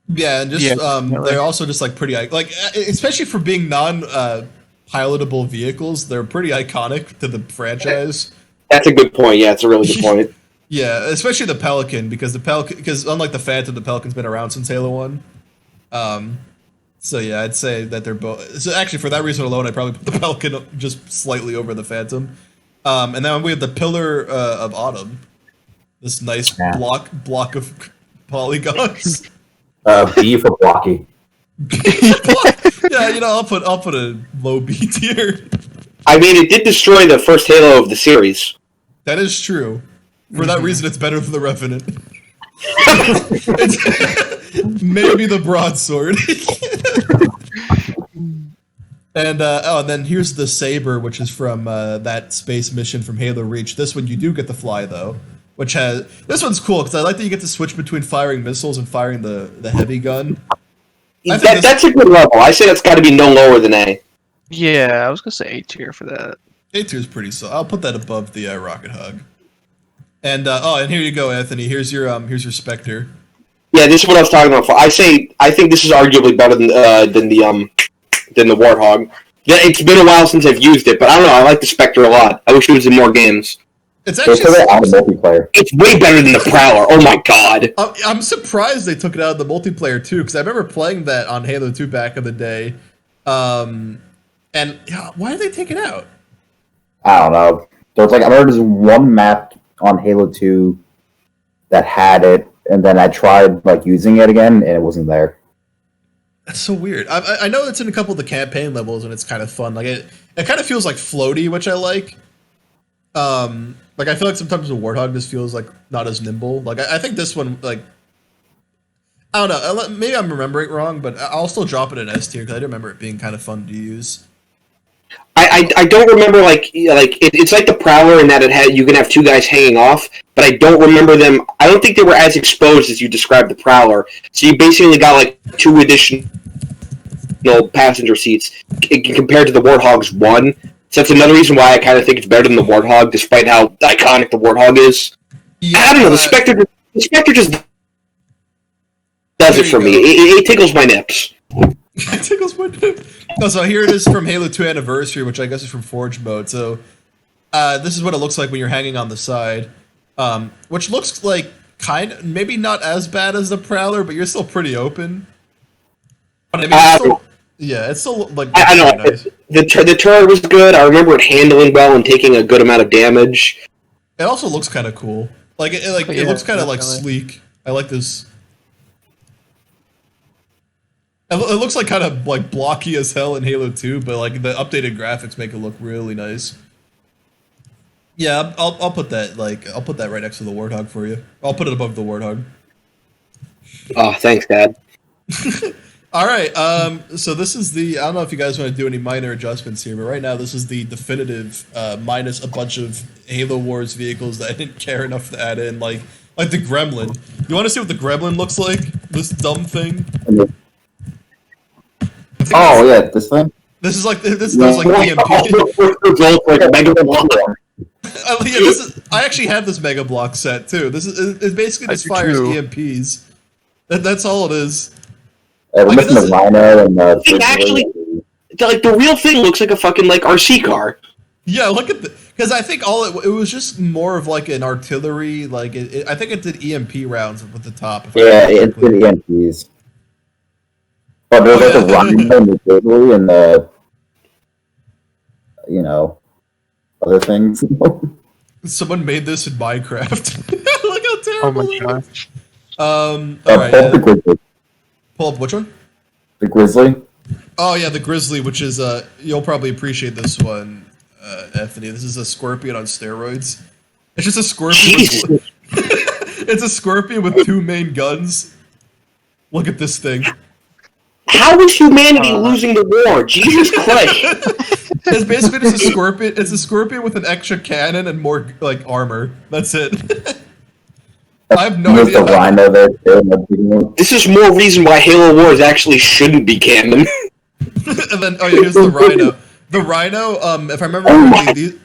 Yeah, and just they're also just like pretty like especially for being non-pilotable vehicles, they're pretty iconic to the franchise.
That's a good point. Yeah, it's a really good point.
Yeah, especially the Pelican because unlike the Phantom, the Pelican's been around since Halo 1. So yeah, I'd say that they're both. So actually, for that reason alone, I'd probably put the Pelican just slightly over the Phantom. And then we have the Pillar of Autumn, this nice block of polygons.
B for blocky.
Yeah, I'll put a low B tier.
I mean, it did destroy the first Halo of the series.
That is true. For that reason, it's better than the Revenant. It's maybe the broadsword. And then here's the Saber, which is from that space mission from Halo Reach. This one you do get to fly though, this one's cool because I like that you get to switch between firing missiles and firing the heavy gun.
That's a good level. I say that's got to be no lower than A.
Yeah, I was gonna say A tier for that.
A tier is pretty solid. I'll put that above the Rocket Hug. And and here you go, Anthony. Here's your Spectre.
Yeah, this is what I was talking about. I think this is arguably better than the Warthog. Yeah, it's been a while since I've used it, but I don't know. I like the Spectre a lot. I wish it was in more games.
It's actually
out of multiplayer.
It's way better than the Prowler. Oh my god!
I'm surprised they took it out of the multiplayer too, because I remember playing that on Halo 2 back in the day. And why did they take it out?
I don't know. There's I remember there's one map on Halo 2 that had it, and then I tried using it again, and it wasn't there.
That's so weird. I know it's in a couple of the campaign levels, and it's kind of fun. Like it kind of feels like floaty, which I like. I feel like sometimes the Warthog just feels like not as nimble. Like I think this one, I don't know. Maybe I'm remembering it wrong, but I'll still drop it in S tier because I remember it being kind of fun to use.
I don't remember it's like the Prowler in that you can have two guys hanging off, but I don't remember them. I don't think they were as exposed as you described the Prowler. So you basically got two additional passenger seats compared to the Warthog's one. So that's another reason why I kind of think it's better than the Warthog, despite how iconic the Warthog is. Yeah, I don't know. The Spectre just does it for me. It tickles my nips.
It tickles my nips. No, so here it is from Halo 2 Anniversary, which I guess is from Forge mode. So this is what it looks like when you're hanging on the side, which looks like maybe not as bad as the Prowler, but you're still pretty open. But I mean, it's still
I know nice. The turret was good. I remember it handling well and taking a good amount of damage.
It also looks kind of cool. It looks kind of sleek. I like this. It looks kind of blocky as hell in Halo 2, but the updated graphics make it look really nice. Yeah, I'll put that I'll put that right next to the Warthog for you. I'll put it above the Warthog.
Oh, thanks, Dad.
All right, so this is I don't know if you guys want to do any minor adjustments here, but right now this is the definitive minus a bunch of Halo Wars vehicles that I didn't care enough to add in, like the Gremlin. You want to see what the Gremlin looks like? This dumb thing.
Oh yeah, this thing.
This is does EMP. I actually have this Mega Block set too. This is it basically just fires EMPs. That's all it is.
We're missing the Rhino and
the real thing looks like a fucking RC car.
Yeah, look at because I think it was just more of an artillery. I think it did EMP rounds with the top.
Yeah, it did EMPs. But there's the Rhino and the Gateway and the other things.
Someone made this in Minecraft. Look how terrible it is.
Oh my
all right.
The Grizzly.
Pull up which one?
The Grizzly.
Oh yeah, the Grizzly, which is you'll probably appreciate this one, Anthony. This is a Scorpion on steroids. It's just a Scorpion. It's a scorpion with 2 main guns. Look at this thing.
How is humanity losing the war? Jesus Christ!
It's basically just a scorpion. It's a scorpion with an extra cannon and more like armor. That's it. I have no
There's
idea.
the rhino there too in the beginning.
This is more reason why Halo Wars actually shouldn't be canon.
And then, oh yeah, here's the rhino. The rhino, if I remember correctly,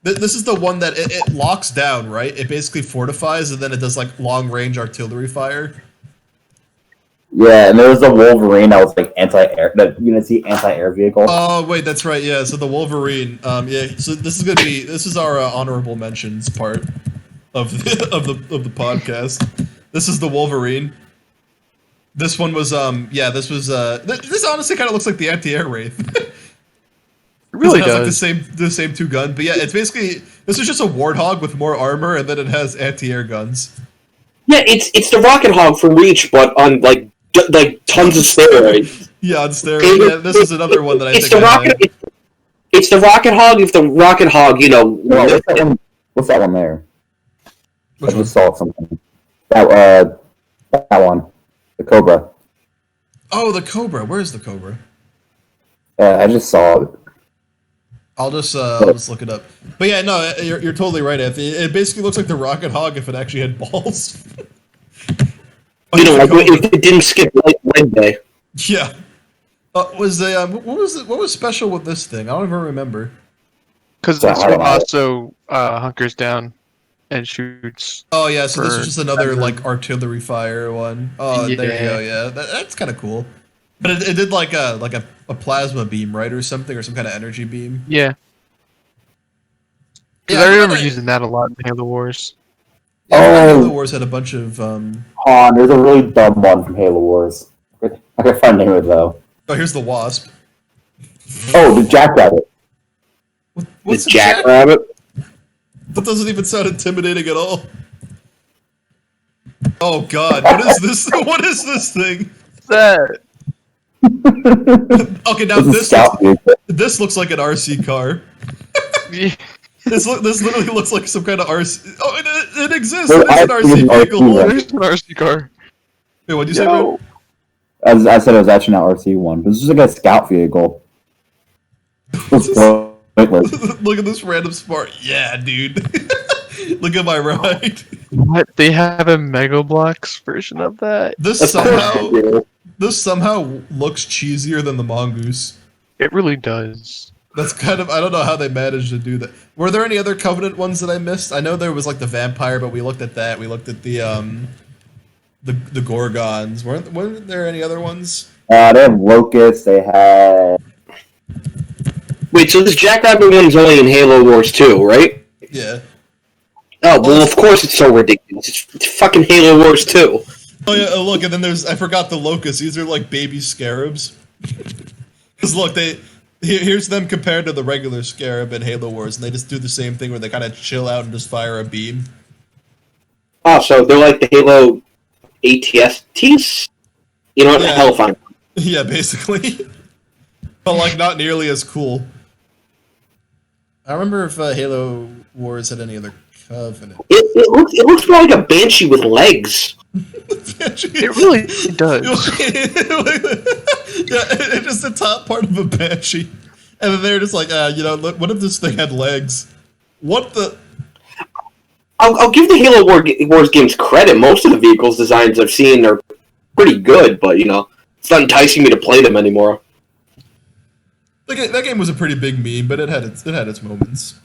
this is the one that it locks down, right? It basically fortifies, and then it does like long-range artillery fire.
Yeah, and there was the Wolverine that was like anti-air. That you didn't see anti-air vehicle.
Oh wait, that's right. Yeah, so the Wolverine. Yeah, so this is our honorable mentions part of the podcast. This is the Wolverine. This one was this honestly kind of looks like the anti-air wraith. It
really
has
does.
like the same 2 guns, but yeah, it's basically this is just a warthog with more armor, and then it has anti-air guns.
Yeah, it's the Rocket Hog from Reach, but on like tons of steroids.
Yeah, on steroids. Yeah, this is another one that I
It's
think
the
I
Rocket.
had.
It's the Rocket Hog. If the Rocket Hog,
No, what's that one there? I
Which one?
just saw something. That one, the Cobra.
Oh, the Cobra. Where's the Cobra?
I just saw it.
I'll just look it up. But yeah, no, you're totally right, Anthony. It basically looks like the Rocket Hog if it actually had balls.
like if it didn't skip leg day.
Yeah. What was special with this thing? I don't even remember.
Because
So,
this
I don't
one
know.
also hunkers down and shoots.
Oh yeah, so this
For-
is just another like artillery fire one. Oh, there you
Yeah.
go. Yeah, that's kind of cool. But it did like a plasma beam, right, or something, or some kind of energy beam.
Yeah. Because
Yeah,
I remember
kinda-
using that a lot in Halo Wars.
Yeah,
Oh.
Halo Wars had a bunch of.
There's a really dumb one from Halo Wars. I can find the name of it though.
Oh, here's the Wasp.
Oh, the Jackrabbit.
What's
The Jackrabbit.
That doesn't even sound intimidating at all. Oh God, what is this? What is this thing?
That
Okay, now
It's a
this
scout vehicle.
this looks like an RC car. This literally looks like some kind of RC. Oh, it exists. It is an RC vehicle.
there's an RC car.
Wait, what'd you say, Red?
I said it was actually not RC one. This is like a scout vehicle. It's pointless.
Look at this random smart. Yeah, dude. Look at my ride.
What? They have a Mega Bloks version of that?
This somehow looks cheesier than the Mongoose.
It really does.
That's kind of, I don't know how they managed to do that. Were there any other Covenant ones that I missed? I know there was like the vampire, but we looked at that. We looked at the Gorgons. Weren't there any other ones?
They have locusts. They have.
Wait, so this Jackrabbit one's only in Halo Wars 2, right?
Yeah.
Oh, well, of course it's so ridiculous. It's fucking Halo Wars 2.
Oh yeah, look, and then I forgot the locusts. These are like baby scarabs. Because look, here's them compared to the regular scarab in Halo Wars, and they just do the same thing where they kind of chill out and just fire a beam.
Oh, so they're like the Halo ATSTs? You know what?
Yeah.
Hellfire.
Yeah, basically. But like not nearly as cool. I don't remember if Halo Wars had any other Covenant.
It looks more like a Banshee with legs.
It really does.
Yeah, it's just the top part of a Banshee. And then they're just like, look, what if this thing had legs? What the...
I'll give the Halo Wars games credit. Most of the vehicles designs I've seen are pretty good, but, it's not enticing me to play them anymore.
That game was a pretty big meme, but it had its moments.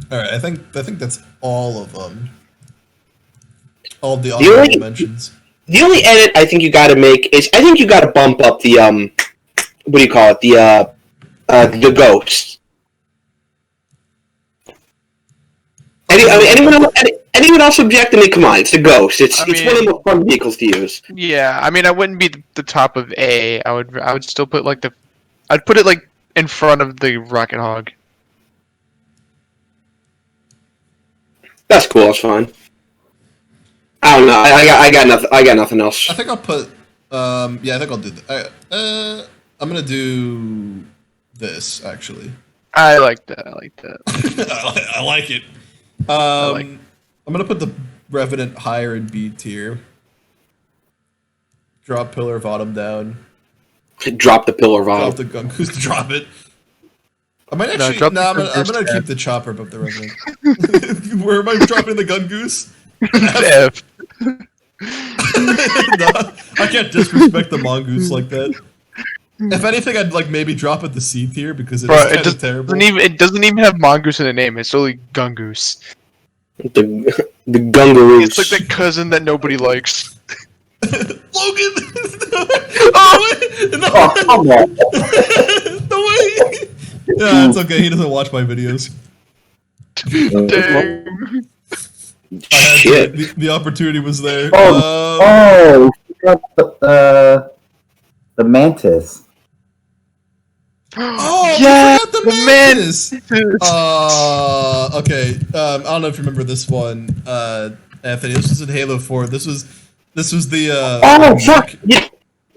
All right, I think that's all of them. All the honorable mentions.
The only edit I think you got to make is I think you got to bump up the what do you call it, the ghost. Anyone else object to me? Come on, it's the ghost. It's one of the most fun vehicles to use.
Yeah, I mean, I wouldn't be the top of A. I would still put I'd put it like in front of the Rocket Hog.
That's cool. That's fine. I don't know. I got nothing. I got nothing else.
I think I'll put. I think I'll do that. I'm gonna do this actually.
I like that.
I like it.
like-
I'm gonna put the Revenant higher in B tier. Drop Pillar of Autumn down.
Drop the pillar of
Drop
autumn.
the Gungoose. Drop it. I might
No,
actually.
drop
No,
the
I'm gonna
Gungoose
keep the Chopper above the Revenant. Where am I dropping the Gungoose?
F.
No, I can't disrespect the Mongoose like that. If anything, I'd like maybe drop it the C tier because it's
Bro,
kind of terrible.
it doesn't even have Mongoose in the name. It's only Gungoose.
The Gungaroos.
It's like that cousin that nobody likes.
Logan! No
Oh, come on.
No way! Yeah, it's okay. He doesn't watch my videos.
Dang.
I had
Shit.
the opportunity was there.
Oh, we got the Mantis.
Oh,
Yeah,
we forgot
the
the Mantis! Okay. I don't know if you remember this one, Anthony. This was in Halo 4. This was the
Oh, fuck!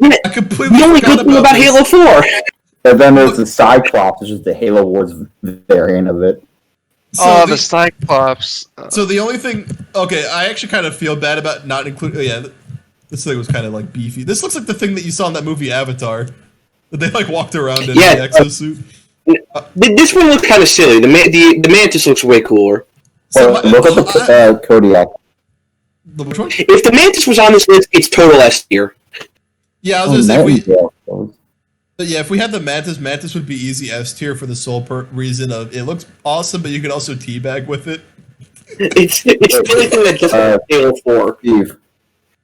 I completely
The only
forgot
good thing about
this.
Halo 4!
And then there's the Cyclops, which is the Halo Wars variant of it.
So
the Cyclops.
So the only thing, okay, I actually kind of feel bad about not including. Yeah, this thing was kind of like beefy. This looks like the thing that you saw in that movie Avatar, that they like walked around in
Yeah.
the exosuit.
This one looks kind of silly. The Mantis looks way cooler.
So
Look at the Kodiak.
which one?
If the Mantis was on this list, it's total S tier.
Yeah, I
Oh,
was gonna say
Nightingale.
if we had the Mantis would be easy S tier for the sole reason of it looks awesome, but you could also teabag with it.
It's the only thing that doesn't Halo 4.
Steve,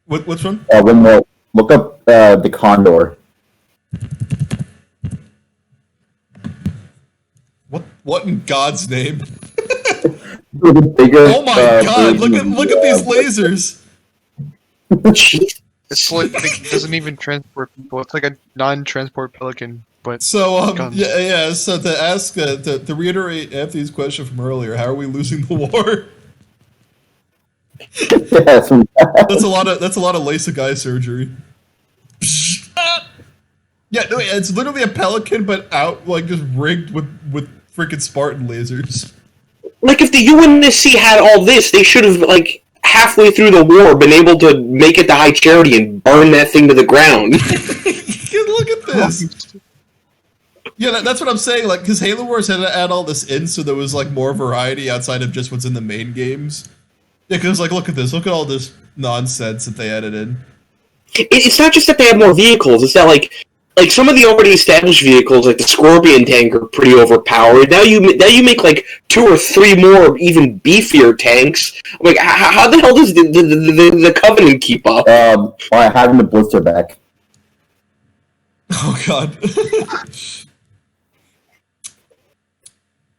Which one?
one more. Look up the Condor.
What in God's name?
The bigger,
Oh my God!
version
Look
of
at these
the,
lasers.
Jeez.
It's like it doesn't even transport people. It's like a non-transport pelican, but
So
Guns.
yeah. So to ask to reiterate Anthony's question from earlier, how are we losing the war?
Yes,
That's a lot of LASIK eye surgery. Yeah, no, it's literally a pelican, but out like just rigged with freaking Spartan lasers.
Like, if the UNSC had all this, they should have, like, halfway through the war been able to make it to High Charity and burn that thing to the ground.
Look at this. Yeah, that's what I'm saying. Like, because Halo Wars had to add all this in, so there was like more variety outside of just what's in the main games. Yeah, because like, look at this. Look at all this nonsense that they added in.
It's not just that they have more vehicles, it's that, like some of the already established vehicles, like the Scorpion tank, are pretty overpowered. Now you make like 2 or 3 more even beefier tanks. Like, how the hell does the Covenant keep up?
by having the blister back.
Oh God.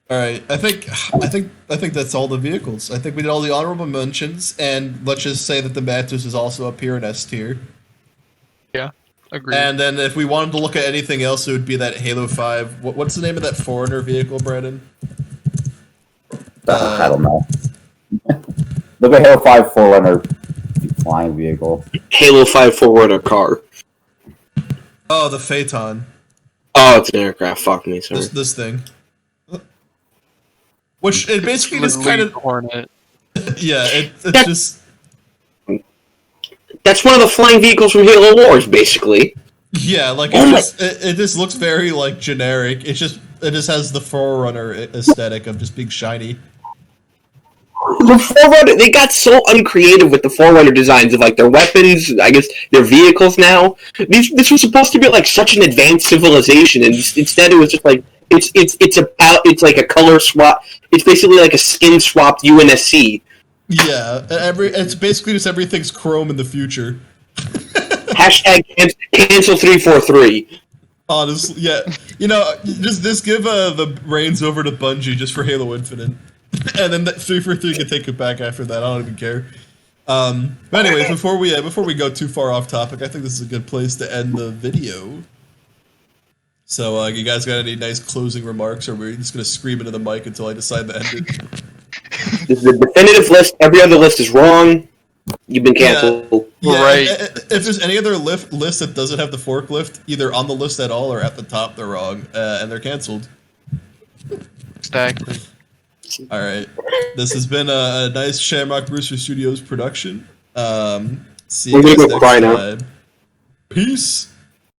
All right, I think that's all the vehicles. I think we did all the honorable mentions, and let's just say that the Mantis is also up here in S tier.
yeah, agreed.
And then if we wanted to look at anything else, it would be that Halo 5. What's the name of that Foreigner vehicle, Brandon?
I don't know. Look at Halo 5 Forerunner flying vehicle.
Halo 5 Forerunner car.
Oh, the Phaeton.
Oh, it's an aircraft. Fuck me, sorry.
This thing. Which it basically just kind of
Hornet.
yeah, it's just
That's one of the flying vehicles from Halo Wars, basically.
yeah, like it just looks very like generic. It just has the Forerunner aesthetic of just being shiny.
The Forerunner, they got so uncreative with the Forerunner designs of like their weapons, I guess their vehicles now. This was supposed to be like such an advanced civilization, and instead it was just like it's like a color swap. It's basically like a skin swapped UNSC.
Yeah, it's basically just everything's chrome in the future.
Hashtag cancel 343.
Honestly, yeah, just give the reins over to Bungie just for Halo Infinite, and then 343 can take it back after that. I don't even care. But anyways, before we go too far off topic, I think this is a good place to end the video. So, you guys got any nice closing remarks, or are we just gonna scream into the mic until I decide to end it?
This is the definitive list. Every other list is wrong. You've been canceled.
Yeah,
Right.
If there's any other list that doesn't have the forklift, either on the list at all or at the top, they're wrong, and they're canceled.
Exactly.
All right. This has been a nice Shamrock Brewster Studios production. See you
I'm gonna
guys
go
next
cry now.
time. Peace.